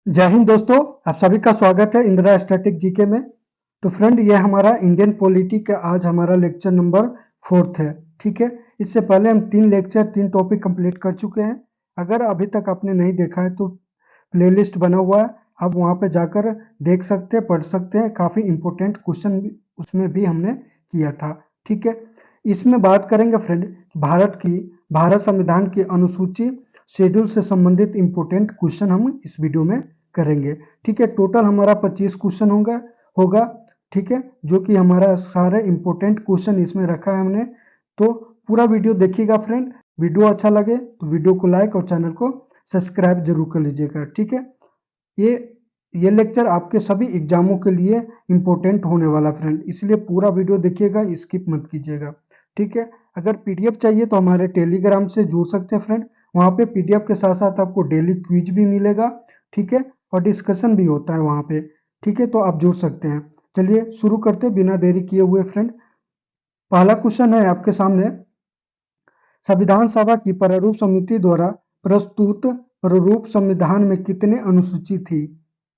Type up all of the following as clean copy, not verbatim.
जय हिंद दोस्तों, आप सभी का स्वागत है इंदिरा स्टैटिक जीके में। तो फ्रेंड, ये हमारा इंडियन पॉलिटी का आज हमारा लेक्चर नंबर 4 है। ठीक है, इससे पहले हम 3 टॉपिक कंप्लीट कर चुके हैं। अगर अभी तक आपने नहीं देखा है तो प्लेलिस्ट बना हुआ है, आप वहाँ पे जाकर देख सकते हैं, पढ़ सकते हैं। काफ़ी इंपॉर्टेंट क्वेश्चन उसमें भी हमने किया था। ठीक है, इसमें बात करेंगे फ्रेंड भारत संविधान की अनुसूची शेड्यूल से संबंधित इंपॉर्टेंट क्वेश्चन हम इस वीडियो में करेंगे। ठीक है, टोटल हमारा 25 क्वेश्चन होगा। ठीक है, जो कि हमारा सारे इंपॉर्टेंट क्वेश्चन इसमें रखा है हमने। तो पूरा वीडियो देखिएगा फ्रेंड। वीडियो अच्छा लगे तो वीडियो को लाइक और चैनल को सब्सक्राइब जरूर कर लीजिएगा। ठीक है, ये ये लेक्चर आपके सभी एग्जामों के लिए इम्पोर्टेंट होने वाला फ्रेंड, इसलिए पूरा वीडियो देखिएगा, स्किप मत कीजिएगा। ठीक है, अगर पीडीएफ चाहिए तो हमारे टेलीग्राम से जुड़ सकते हैं फ्रेंड। वहाँ पे पीडीएफ के साथ साथ आपको डेली क्विज भी मिलेगा। ठीक है, और डिस्कशन भी होता है वहाँ पे। ठीक है, तो आप जुड़ सकते हैं। चलिए शुरू करते बिना देरी किए हुए फ्रेंड। पहला क्वेश्चन है आपके सामने, संविधान सभा की प्रारूप समिति द्वारा प्रस्तुत प्रारूप संविधान में कितने अनुसूची थी?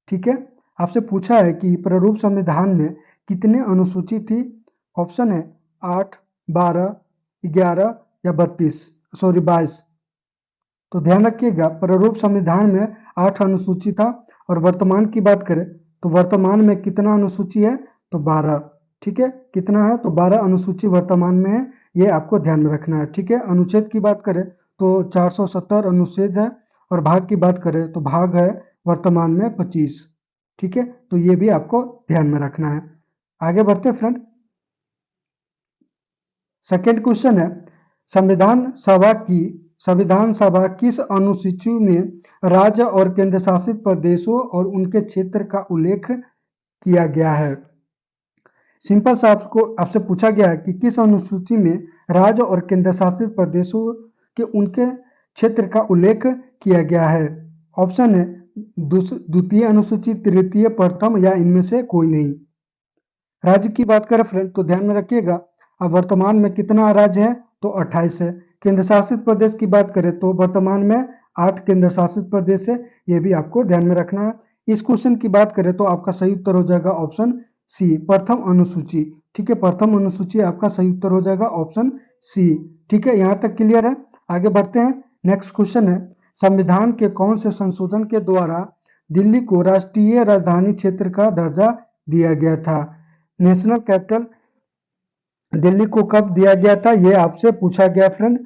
ठीक है, आपसे पूछा है कि प्रारूप संविधान में कितने अनुसूची थी। ऑप्शन है 8, 12, 11 या 22। तो ध्यान रखिएगा, प्रारूप संविधान में 8 अनुसूची था। और वर्तमान की बात करें तो वर्तमान में कितना अनुसूची है? तो 12। ठीक है, कितना है? तो 12 अनुसूची वर्तमान में है, ये आपको ध्यान में रखना है। ठीक है, अनुच्छेद की बात करें तो 470 अनुच्छेद है। और भाग की बात करें तो भाग है वर्तमान में 25। ठीक है, तो ये भी आपको ध्यान में रखना है। आगे बढ़ते फ्रेंड। सेकेंड क्वेश्चन है, संविधान सभा किस अनुसूची में राज्य और केंद्र शासित प्रदेशों और उनके क्षेत्र का उल्लेख किया गया है? सिंपल सा आपसे पूछा गया है कि किस अनुसूची में राज्य और केंद्र शासित प्रदेशों के उनके क्षेत्र का उल्लेख किया गया है। ऑप्शन है द्वितीय अनुसूची, तृतीय, प्रथम या इनमें से कोई नहीं। राज्य की बात करें फ्रेंड तो ध्यान में रखिएगा, अब वर्तमान में कितना राज्य है? तो 28 है। केंद्र शासित प्रदेश की बात करें तो वर्तमान में 8 केंद्र शासित प्रदेश है, ये भी आपको ध्यान में रखना है। इस क्वेश्चन की बात करें तो आपका सही उत्तर हो जाएगा ऑप्शन सी, प्रथम अनुसूची। ठीक है, प्रथम अनुसूची आपका सही उत्तर हो जाएगा ऑप्शन सी। ठीक है, यहाँ तक क्लियर है। आगे बढ़ते हैं। नेक्स्ट क्वेश्चन है, संविधान के कौन से संशोधन के द्वारा दिल्ली को राष्ट्रीय राजधानी क्षेत्र का दर्जा दिया गया था? नेशनल कैपिटल दिल्ली को कब दिया गया था, ये आपसे पूछा गया फ्रेंड।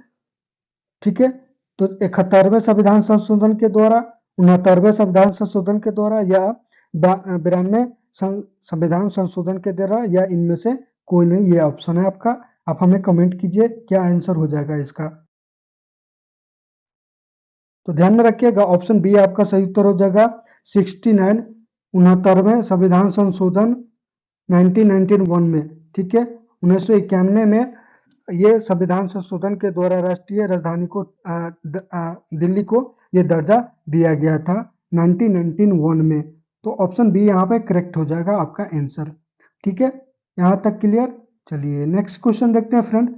ठीक है, तो 71वें संविधान संशोधन के द्वारा, 69वें संविधान संशोधन के द्वारा या 92 संविधान संशोधन के द्वारा या इनमें से कोई नहीं। ये ऑप्शन है आपका। आप हमें कमेंट कीजिए क्या आंसर हो जाएगा इसका। तो ध्यान में रखिएगा, ऑप्शन बी आपका सही उत्तर हो जाएगा 69, 69वें संविधान संशोधन 1991 में। ठीक है, 1991 में ये संविधान संशोधन के द्वारा राष्ट्रीय राजधानी को दिल्ली को ये दर्जा दिया गया था 1991 में। तो ऑप्शन बी यहाँ पे करेक्ट हो जाएगा आपका आंसर। ठीक है, यहाँ तक क्लियर। चलिए नेक्स्ट क्वेश्चन देखते हैं फ्रेंड।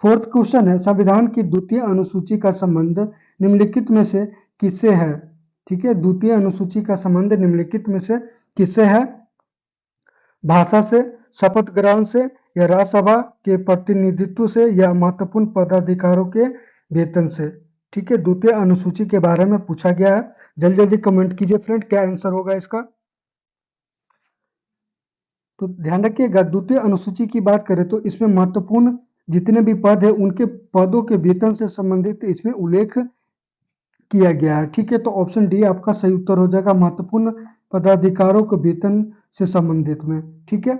फोर्थ क्वेश्चन है, संविधान की द्वितीय अनुसूची का संबंध निम्नलिखित में से किससे है? ठीक है, द्वितीय अनुसूची का संबंध निम्नलिखित में से किससे है? भाषा से, शपथ ग्रहण से, या राज्यसभा के प्रतिनिधित्व से, या महत्वपूर्ण पदाधिकारों के वेतन से। ठीक है, द्वितीय अनुसूची के बारे में पूछा गया है। जल्दी जल्दी कमेंट कीजिए फ्रेंड, क्या आंसर होगा इसका। तो ध्यान रखिएगा, द्वितीय अनुसूची की बात करें तो इसमें महत्वपूर्ण जितने भी पद है उनके पदों के वेतन से संबंधित इसमें उल्लेख किया गया है। ठीक है, तो ऑप्शन डी आपका सही उत्तर हो जाएगा, महत्वपूर्ण पदाधिकारों के वेतन से संबंधित में। ठीक है,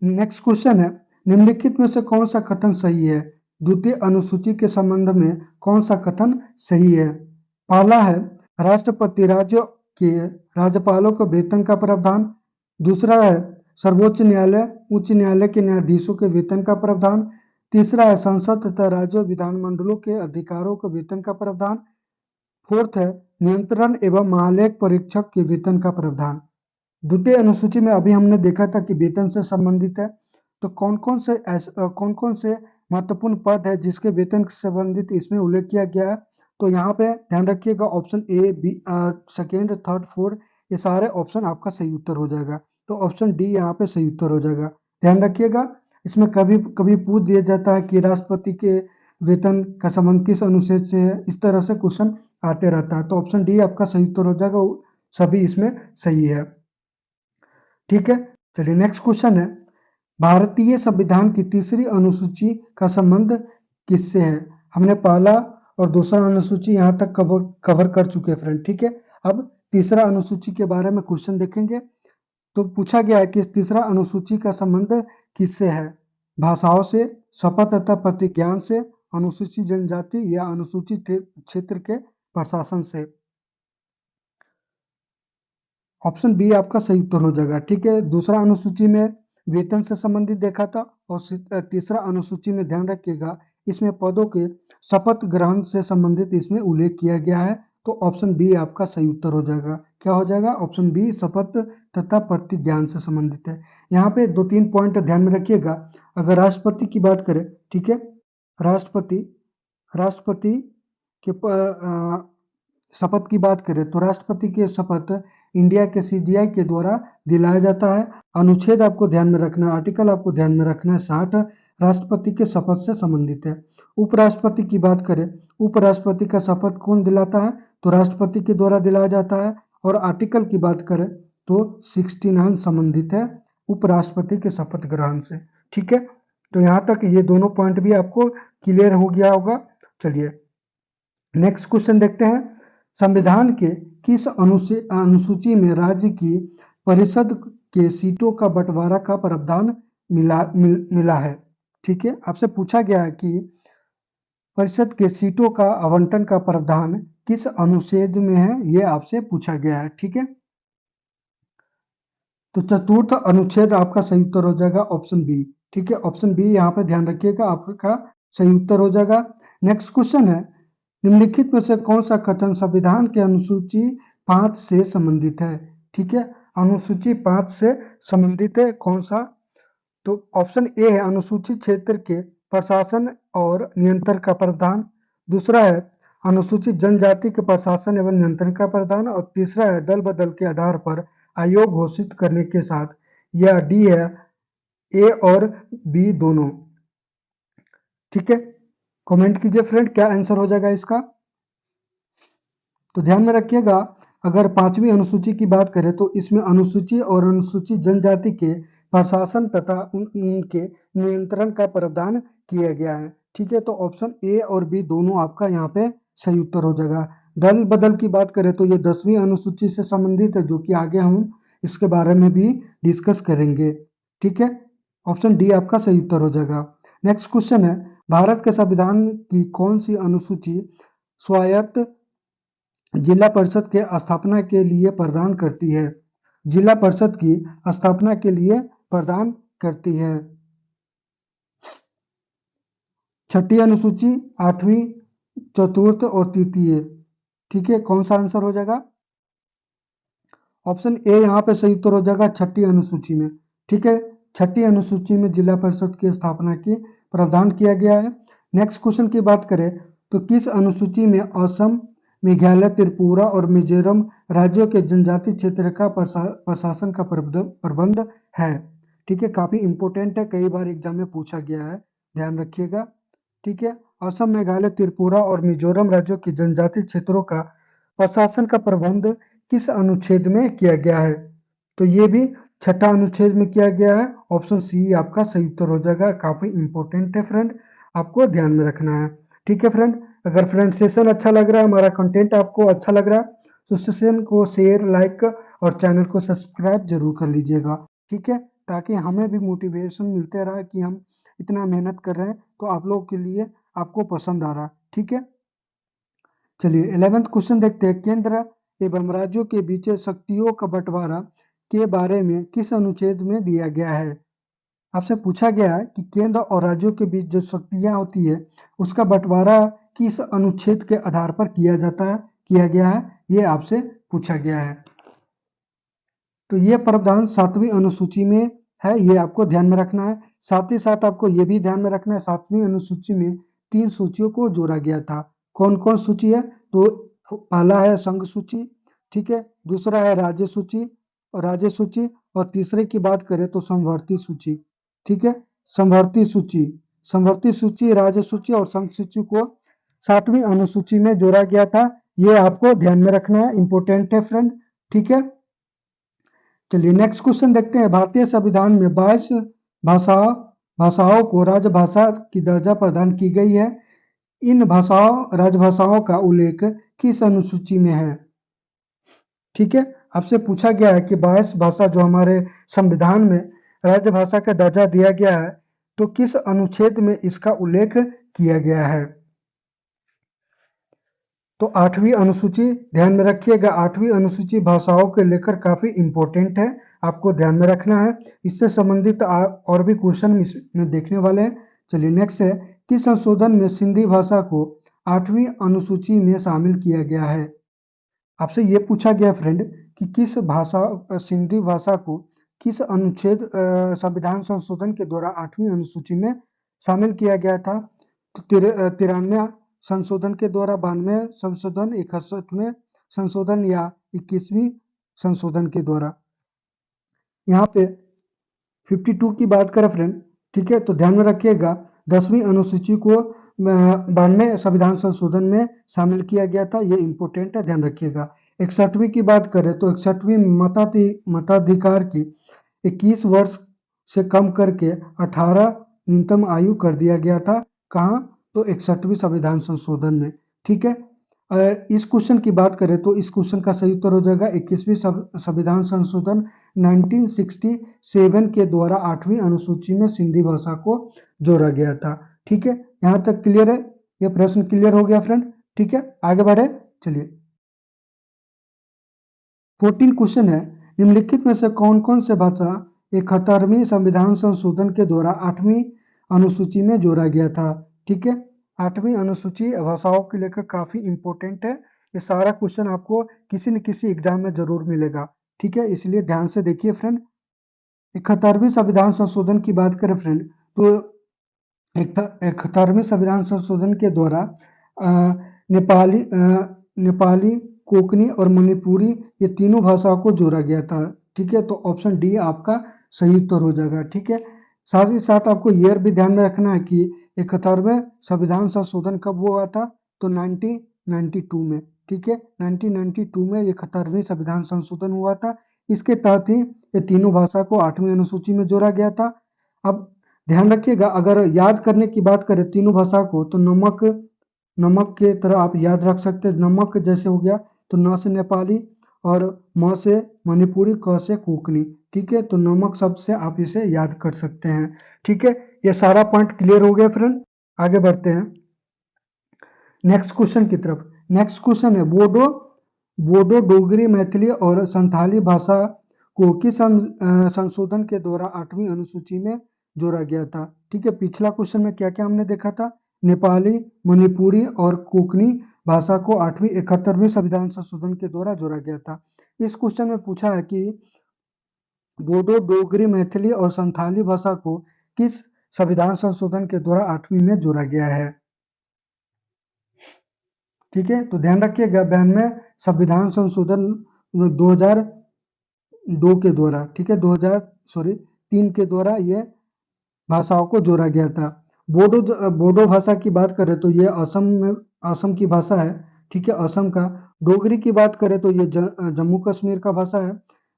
नेक्स्ट क्वेश्चन है, निम्नलिखित में से कौन सा कथन सही है? द्वितीय अनुसूची के संबंध में कौन सा कथन सही है? पहला है राष्ट्रपति राज्य के राज्यपालों को वेतन का प्रावधान। दूसरा है सर्वोच्च न्यायालय उच्च न्यायालय के न्यायाधीशों के वेतन का प्रावधान। तीसरा है संसद तथा राज्य विधानमंडलों के अधिकारों के वेतन का प्रावधान। फोर्थ है नियंत्रण एवं महालेख परीक्षक के वेतन का प्रावधान। द्वितीय अनुसूची में अभी हमने देखा था कि वेतन से संबंधित है, तो कौन कौन से महत्वपूर्ण पद है जिसके वेतन से संबंधित इसमें उल्लेख किया गया है? तो यहाँ पे ध्यान रखिएगा option A, B, second, third, fourth, ये सारे ऑप्शन आपका सही उत्तर हो जाएगा। तो ऑप्शन डी यहाँ पे सही उत्तर हो जाएगा। ध्यान रखिएगा, इसमें कभी कभी पूछ दिया जाता है कि राष्ट्रपति के वेतन का संबंध किस अनुच्छेद से है, इस तरह से क्वेश्चन आते रहता है। तो ऑप्शन डी आपका सही उत्तर हो जाएगा, सभी इसमें सही है। ठीक है, चलिए नेक्स्ट क्वेश्चन है, भारतीय संविधान की तीसरी अनुसूची का संबंध किससे है? हमने पहला और दूसरा अनुसूची यहाँ तक कवर कर चुके हैं फ्रेंड। ठीक है, अब तीसरा अनुसूची के बारे में क्वेश्चन देखेंगे। तो पूछा गया है कि इस तीसरा अनुसूची का संबंध किससे है? भाषाओं से, शपथ तथा प्रतिज्ञान से, अनुसूचित जनजाति या अनुसूचित क्षेत्र के प्रशासन से। ऑप्शन बी आपका सही उत्तर हो जाएगा। ठीक है, दूसरा अनुसूची में वेतन से संबंधित देखा था और तीसरा अनुसूची में ध्यान रखिएगा इसमें पदों के शपथ ग्रहण से संबंधित इसमें उल्लेख किया गया है। तो ऑप्शन बी आपका सही उत्तर हो जाएगा। क्या हो जाएगा? ऑप्शन बी शपथ तथा प्रतिज्ञान से संबंधित है। यहाँ पे 2-3 पॉइंट ध्यान में रखिएगा। अगर राष्ट्रपति की बात करें, ठीक है, राष्ट्रपति के शपथ की बात करें तो राष्ट्रपति के शपथ इंडिया के सीजीआई के द्वारा दिलाया जाता है। अनुच्छेद आपको ध्यान में रखना है, आर्टिकल आपको ध्यान में रखना है, 60 राष्ट्रपति के शपथ से संबंधित है। उपराष्ट्रपति की बात करें, उपराष्ट्रपति का शपथ कौन दिलाता है? तो राष्ट्रपति के द्वारा दिलाया जाता है। और आर्टिकल की बात करें तो 69 संबंधित है उपराष्ट्रपति के शपथ ग्रहण से। ठीक है, तो यहाँ तक ये दोनों पॉइंट भी आपको क्लियर हो गया होगा। चलिए नेक्स्ट क्वेश्चन देखते हैं, संविधान के किस अनुसूची में राज्य की परिषद के सीटों का बंटवारा का प्रावधान मिला है? ठीक है, आपसे पूछा गया है कि परिषद के सीटों का आवंटन का प्रावधान किस अनुच्छेद में है, ये आपसे पूछा गया है। ठीक है, तो चतुर्थ अनुच्छेद आपका सही उत्तर हो जाएगा ऑप्शन बी। ठीक है, ऑप्शन बी यहाँ पे ध्यान रखिएगा, आपका सही उत्तर हो जाएगा। नेक्स्ट क्वेश्चन है, निम्नलिखित में से कौन सा कथन संविधान के अनुसूची 5 से संबंधित है? ठीक है, अनुसूची 5 से संबंधित है कौन सा? तो ऑप्शन ए है अनुसूचित क्षेत्र के प्रशासन और नियंत्रण का प्रावधान, दूसरा है अनुसूचित जनजाति के प्रशासन एवं नियंत्रण का प्रावधान, और तीसरा है दल बदल के आधार पर आयोग घोषित करने के साथ, या डी है ए और बी दोनों। ठीक है, कमेंट कीजिए फ्रेंड, क्या आंसर हो जाएगा इसका? तो ध्यान में रखिएगा, अगर 5वीं अनुसूची की बात करें तो इसमें अनुसूची और अनुसूचित जनजाति के प्रशासन तथा उनके नियंत्रण का प्रावधान किया गया है। ठीक है, तो ऑप्शन ए और बी दोनों आपका यहाँ पे सही उत्तर हो जाएगा। दल बदल की बात करें तो ये 10वीं अनुसूची से संबंधित है, जो कि आगे हम इसके बारे में भी डिस्कस करेंगे। ठीक है, ऑप्शन डी आपका सही उत्तर हो जाएगा। नेक्स्ट क्वेश्चन है, भारत के संविधान की कौन सी अनुसूची स्वायत्त जिला परिषद के स्थापना के लिए प्रदान करती है? जिला परिषद की स्थापना के लिए प्रदान करती है। 6ठी अनुसूची, 8वीं, चतुर्थ और तृतीय। ठीक है, कौन सा आंसर हो जाएगा? ऑप्शन ए यहाँ पे सही उत्तर हो जाएगा, 6ठी अनुसूची में। ठीक है, 6ठी अनुसूची में जिला परिषद की स्थापना की प्रावधान किया गया है। नेक्स्ट क्वेश्चन की बात करें तो किस अनुसूची में असम, मेघालय, त्रिपुरा और मिजोरम राज्यों के जनजातीय क्षेत्र का प्रशासन का प्रबंध है? ठीक है, काफी इंपोर्टेंट है, कई बार एग्जाम में पूछा गया है, ध्यान रखिएगा। ठीक है, असम, मेघालय, त्रिपुरा और मिजोरम राज्यों के जनजातीय क्षेत्रों का प्रशासन का प्रबंध किस अनुच्छेद में किया गया है? तो ये भी 6ठा अनुच्छेद में किया गया है। ऑप्शन सी आपका सही उत्तर हो जाएगा, काफी इंपोर्टेंट है फ्रेंड, आपको ध्यान में रखना है। ठीक है फ्रेंड, अगर फ्रेंड सेशन अच्छा लग रहा है, हमारा कंटेंट आपको अच्छा लग रहा है, तो सेशन को शेयर, लाइक और चैनल को सब्सक्राइब जरूर कर लीजिएगा। ठीक है, ताकि हमें भी मोटिवेशन मिलते रहा कि हम इतना मेहनत कर रहे हैं, तो आप लोगों के लिए आपको पसंद आ रहा। ठीक है, चलिए 11th क्वेश्चन देखते हैं, केंद्र एवं राज्यों के बीच शक्तियों का बंटवारा के बारे में किस अनुच्छेद में दिया गया है? आपसे पूछा गया है कि केंद्र और राज्यों के बीच जो शक्तियां होती है उसका बंटवारा किस अनुच्छेद के आधार पर किया गया है, ये आपसे पूछा गया है। तो ये प्रावधान 7वीं अनुसूची में है, ये आपको ध्यान में रखना है। साथ ही साथ आपको ये भी ध्यान में रखना है, 7वीं अनुसूची में 3 सूचियों को जोड़ा गया था। कौन कौन सूची है? तो पहला है संघ सूची, ठीक है, दूसरा है राज्य सूची और तीसरे की बात करें तो समवर्ती सूची, ठीक है। समवर्ती सूची राज्य सूची और संघ सूची को 7वीं अनुसूची में जोड़ा गया था। ये आपको ध्यान में रखना है, इंपॉर्टेंट है फ्रेंड, ठीक है। चलिए नेक्स्ट क्वेश्चन देखते हैं। भारतीय संविधान में 22 भाषाओं को राजभाषा की दर्जा प्रदान की गई है। इन राजभाषाओं का उल्लेख किस अनुसूची में है? ठीक है, आपसे पूछा गया है कि 22 भाषा जो हमारे संविधान में राजभाषा का दर्जा दिया गया है, तो किस अनुच्छेद में इसका उल्लेख किया गया है? तो 8वीं अनुसूची, ध्यान में रखिएगा 8वीं अनुसूची भाषाओं के लेकर काफी इंपॉर्टेंट है, आपको ध्यान में रखना है। इससे संबंधित और भी क्वेश्चन में देखने वाले हैं। चलिए नेक्स्ट है, किस संशोधन में सिंधी भाषा को 8वीं अनुसूची में शामिल किया गया है? आपसे ये पूछा गया फ्रेंड कि किस सिंधी भाषा को किस अनुच्छेद संविधान संशोधन के द्वारा 8वीं अनुसूची में शामिल किया गया था? तो 93 संशोधन के द्वारा, 92 संशोधन, 61वें संशोधन या 21वीं संशोधन के द्वारा। यहाँ पे 52 की बात करें फ्रेंड, ठीक है, तो ध्यान में रखिएगा 10वीं अनुसूची को 92 संविधान संशोधन में शामिल किया गया था, ये इंपॉर्टेंट है, ध्यान रखिएगा। 61वीं की बात करें तो 61वीं मताधिकार की 21 वर्ष से कम करके 18 न्यूनतम आयु कर दिया गया था। कहाँ? तो 61वीं संविधान संशोधन में, ठीक है। इस क्वेश्चन की बात करें तो इस क्वेश्चन का सही उत्तर हो जाएगा 21वीं संविधान संशोधन 1967 के द्वारा 8वीं अनुसूची में सिंधी भाषा को जोड़ा गया था, ठीक है। यहाँ तक क्लियर है? ये प्रश्न क्लियर हो गया फ्रेंड, ठीक है, आगे बढ़े। चलिए 14 क्वेश्चन है, निम्नलिखित में से कौन कौन से भाषा 71वीं संविधान संशोधन के द्वारा 8वीं अनुसूची में जोड़ा गया था? ठीक है, 8वीं अनुसूची भाषाओं के लेकर काफी इंपॉर्टेंट है। ये सारा क्वेश्चन आपको किसी न किसी एग्जाम में जरूर मिलेगा, ठीक है, इसलिए ध्यान से देखिए फ्रेंड। 71वीं संविधान संशोधन की बात करें फ्रेंड, तो 71वीं संविधान संशोधन के द्वारा नेपाली, कोंकणी और मणिपुरी ये तीनों भाषाओं को जोड़ा गया था, ठीक है। तो ऑप्शन डी आपका सही उत्तर हो जाएगा, ठीक है। साथ ही साथ आपको ईयर भी ध्यान में रखना है कि 71वें संविधान संशोधन कब हुआ था? तो 1992 में, ठीक है, 1992 में 71वीं संविधान संशोधन हुआ था। इसके तहत ही ये तीनों भाषा को 8वीं अनुसूची में जोड़ा गया था। अब ध्यान रखिएगा, अगर याद करने की बात करें तीनों भाषा को, तो नमक के तरह आप याद रख सकते हैं। नमक जैसे हो गया तो न से नेपाली और म से मणिपुरी, क से कोंकणी, ठीक है। तो नमक शब्द से आप इसे याद कर सकते हैं, ठीक है। ये सारा पॉइंट क्लियर हो गया फ्रेंड, आगे बढ़ते हैं नेक्स्ट क्वेश्चन की तरफ। नेक्स्ट क्वेश्चन है, बोडो, डोगरी, मैथिली और संथाली भाषा को किस संशोधन के द्वारा 8वीं अनुसूची में जोड़ा गया था? ठीक है, पिछला क्वेश्चन में क्या क्या हमने देखा था? नेपाली, मणिपुरी और कोंकणी भाषा को 71वीं संविधान संशोधन के द्वारा जोड़ा गया था। इस क्वेश्चन में पूछा है कि बोडो, डोगरी, मैथिली और संथाली भाषा को किस संविधान संशोधन के द्वारा 8वीं में जोड़ा गया है? ठीक है, तो ध्यान रखिएगा 92 संविधान संशोधन 2002 के द्वारा, ठीक है, 3 के द्वारा ये भाषाओं को जोड़ा गया था। बोडो भाषा की बात करें तो ये असम की भाषा है, ठीक है, असम का। डोगरी की बात करें तो ये जम्मू कश्मीर का भाषा है।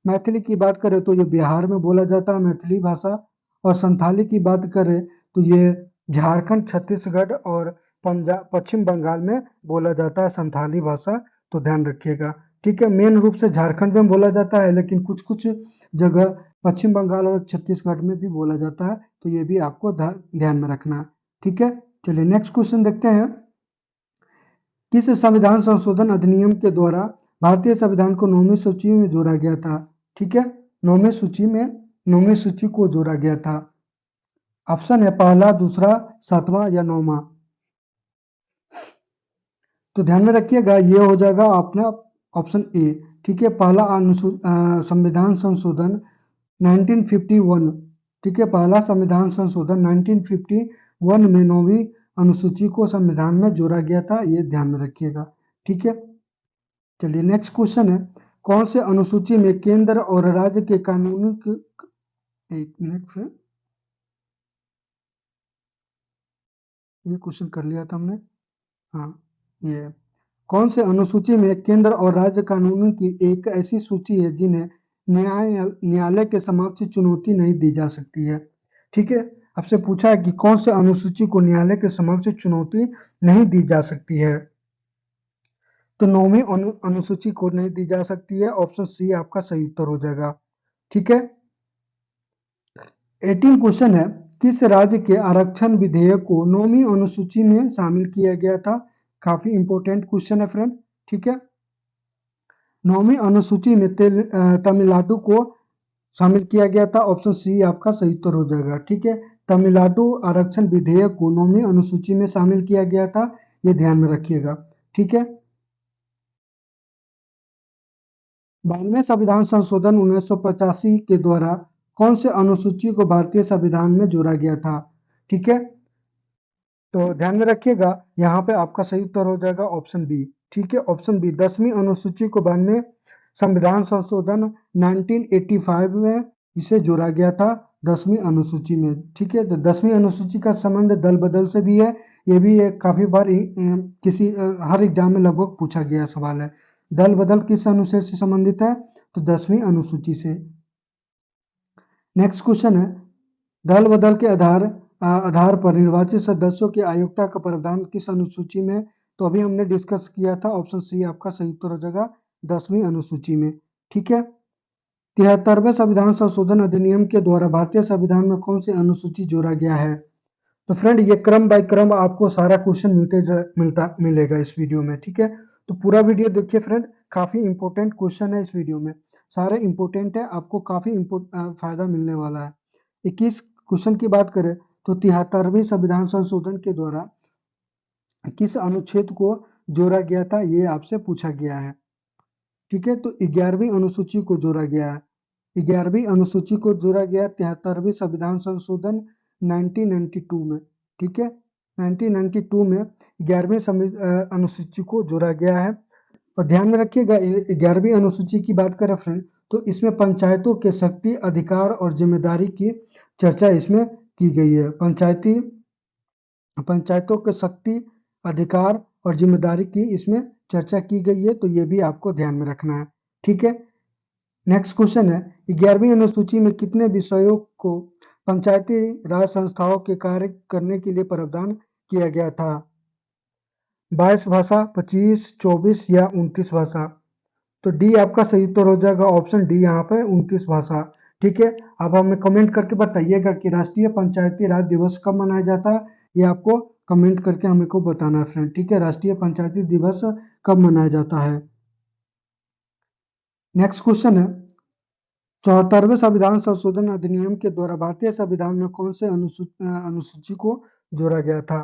मैथिली की बात करें तो ये बिहार में बोला जाता है मैथिली भाषा। और संथाली की बात करें तो ये झारखंड, छत्तीसगढ़ और पश्चिम बंगाल में बोला जाता है संथाली भाषा, तो ध्यान रखिएगा, ठीक है। मेन रूप से झारखंड में बोला जाता है, लेकिन कुछ कुछ जगह पश्चिम बंगाल और छत्तीसगढ़ में भी बोला जाता है, तो ये भी आपको ध्यान में रखना है, ठीक है। चलिए नेक्स्ट क्वेश्चन देखते हैं, किस संविधान संशोधन अधिनियम के द्वारा भारतीय संविधान को 9वीं सूची में जोड़ा गया था? ठीक है, 9वीं सूची को जोड़ा गया था। ऑप्शन है पहला, दूसरा, 7वां या 9वां। तो ध्यान में रखिएगा, ये हो जाएगा अपना ऑप्शन ए, ठीक है। पहला संविधान संशोधन 1951, ठीक है, पहला संविधान संशोधन 1951 में 9वीं अनुसूची को संविधान में जोड़ा गया था, ये ध्यान में रखिएगा। ठीक है, चलिए नेक्स्ट क्वेश्चन है, कौन से अनुसूची में केंद्र और राज्य के कानूनों की, एक मिनट फिर, ये क्वेश्चन कर लिया था हमने, हाँ ये, कौन से अनुसूची में केंद्र और राज्य कानूनों की एक ऐसी सूची है जिन्हें न्यायालय के समक्ष चुनौती नहीं दी जा सकती है। ठीक है, आपसे पूछा है कि कौन से अनुसूची को न्यायालय के समक्ष चुनौती नहीं दी जा सकती है, तो 9वीं अनुसूची को नहीं दी जा सकती है, ऑप्शन सी आपका सही उत्तर हो जाएगा। ठीक है, 18 क्वेश्चन है, किस राज्य के आरक्षण विधेयक को 9वीं अनुसूची में शामिल किया गया था, काफी इंपॉर्टेंट क्वेश्चन है फ्रेंड। ठीक है, 9वीं अनुसूची में तमिलनाडु को शामिल किया गया था, ऑप्शन सी आपका सही उत्तर हो जाएगा। ठीक है, तमिलनाडु आरक्षण विधेयक को 9वीं अनुसूची में शामिल किया गया था, ये ध्यान में रखिएगा। ठीक है, 92वें संविधान संशोधन 1985 के द्वारा कौन से अनुसूची को भारतीय संविधान में जोड़ा गया था। ठीक है, तो ध्यान में रखिएगा, यहाँ पे आपका सही उत्तर हो जाएगा ऑप्शन बी। ठीक है, ऑप्शन बी, 10वीं अनुसूची को 92 संविधान संशोधन 1985 में इसे जोड़ा गया था 10वीं अनुसूची में। ठीक है, तो 10वीं अनुसूची का संबंध दल बदल से भी है, ये भी एक काफी बार हर एग्जाम में लगभग पूछा गया सवाल है। दल बदल किस अनुच्छेद से संबंधित है, तो 10वीं अनुसूची से। नेक्स्ट क्वेश्चन है, दल बदल के आधार पर निर्वाचित सदस्यों की आयोग्यता का प्रावधान किस अनुसूची में, तो अभी हमने डिस्कस किया था, ऑप्शन सी आपका सही उत्तर हो जाएगा 10वीं अनुसूची में। ठीक है, 73वें संविधान संशोधन अधिनियम के द्वारा भारतीय संविधान में कौन सी अनुसूची जोड़ा गया है, तो फ्रेंड ये क्रम बाय क्रम आपको सारा क्वेश्चन मिलेगा इस वीडियो में। ठीक है, तो पूरा वीडियो देखिए फ्रेंड, काफी इंपॉर्टेंट क्वेश्चन है इस वीडियो में, सारे इंपॉर्टेंट है, आपको काफी फायदा मिलने वाला है। 21 क्वेश्चन की बात करें तो 73वें संविधान संशोधन के द्वारा किस अनुच्छेद को जोड़ा गया था, ये आपसे पूछा गया है। ठीक है, तो 11वीं अनुसूची को जोड़ा गया है, 11वीं अनुसूची को जोड़ा गया 73वें संविधान संशोधन 1992 में। ठीक है, 1992 में 11वीं अनुसूची को जोड़ा गया है। और ध्यान में रखिएगा, 11वीं अनुसूची की बात करें फ्रेंड, तो इसमें पंचायतों के शक्ति, अधिकार और जिम्मेदारी की चर्चा इसमें की गई है। पंचायतों के शक्ति, अधिकार और जिम्मेदारी की इसमें चर्चा की गई है, तो ये भी आपको ध्यान में रखना है। ठीक है, नेक्स्ट क्वेश्चन है, 11वीं अनुसूची में कितने विषयों को पंचायती राज संस्थाओं के कार्य करने के लिए प्रावधान किया गया था, 22 भाषा, 25, 24 या 29 भाषा, तो डी आपका सही उत्तर हो जाएगा, ऑप्शन डी यहाँ पे 29 भाषा। ठीक है, अब हमें कमेंट करके बताइएगा कि राष्ट्रीय पंचायती राज दिवस कब मनाया जाता है, ये आपको कमेंट करके हमें को बताना है फ्रेंड। ठीक है, राष्ट्रीय पंचायती दिवस कब मनाया जाता है। नेक्स्ट क्वेश्चन है, 74वें संविधान संशोधन अधिनियम के द्वारा भारतीय संविधान में कौन से अनुसूची को जोड़ा गया था।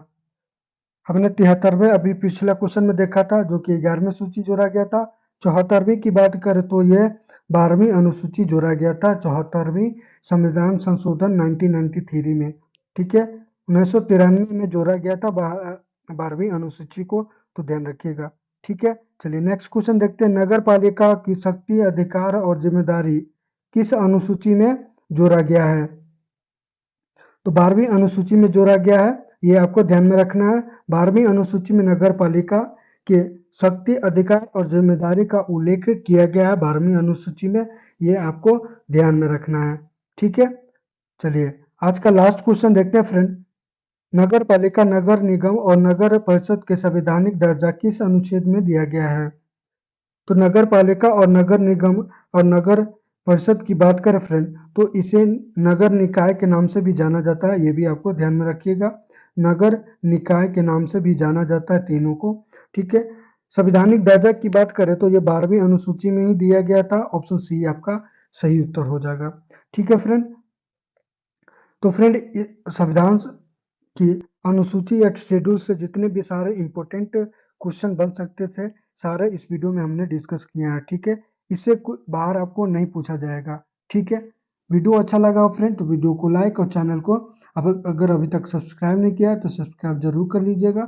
हमने 73वें अभी पिछला क्वेश्चन में देखा था, जो कि 11वीं सूची जोड़ा गया था। 74वीं की बात करें तो ये 12वीं अनुसूची जोड़ा गया था, 74वीं संविधान संशोधन 1993 में। ठीक है, 1993 में जोड़ा गया था 12वीं अनुसूची को, तो ध्यान रखिएगा। ठीक है, चलिए नेक्स्ट क्वेश्चन देखते हैं, नगर पालिका की शक्ति, अधिकार और जिम्मेदारी किस अनुसूची में जोड़ा गया है, तो 12वीं अनुसूची में जोड़ा गया है, ये आपको ध्यान में रखना है। 12वीं अनुसूची में नगर पालिका के शक्ति, अधिकार और जिम्मेदारी का उल्लेख किया गया है 12वीं अनुसूची में, ये आपको ध्यान में रखना है। ठीक है, चलिए आज का लास्ट क्वेश्चन देखते हैं फ्रेंड, नगर पालिका, नगर निगम और नगर परिषद के संवैधानिक दर्जा किस अनुच्छेद में दिया गया है, तो नगर पालिका और नगर निगम और नगर परिषद की बात करें फ्रेंड, तो इसे नगर निकाय के नाम से भी जाना जाता है, ये भी आपको ध्यान में रखिएगा, नगर निकाय के नाम से भी जाना जाता है तीनों को। ठीक है, संवैधानिक दर्जा की बात करें तो ये 12वीं अनुसूची में ही दिया गया था, ऑप्शन सी आपका सही उत्तर हो जाएगा। ठीक है फ्रेंड, तो फ्रेंड संविधान की अनुसूची या शेड्यूल से जितने भी सारे इंपॉर्टेंट क्वेश्चन बन सकते थे, सारे इस वीडियो में हमने डिस्कस किए हैं। ठीक है, इससे बाहर आपको नहीं पूछा जाएगा। ठीक है, वीडियो अच्छा लगा फ्रेंड तो वीडियो को लाइक और चैनल को अब अगर अभी तक सब्सक्राइब नहीं किया है तो सब्सक्राइब जरूर कर लीजिएगा।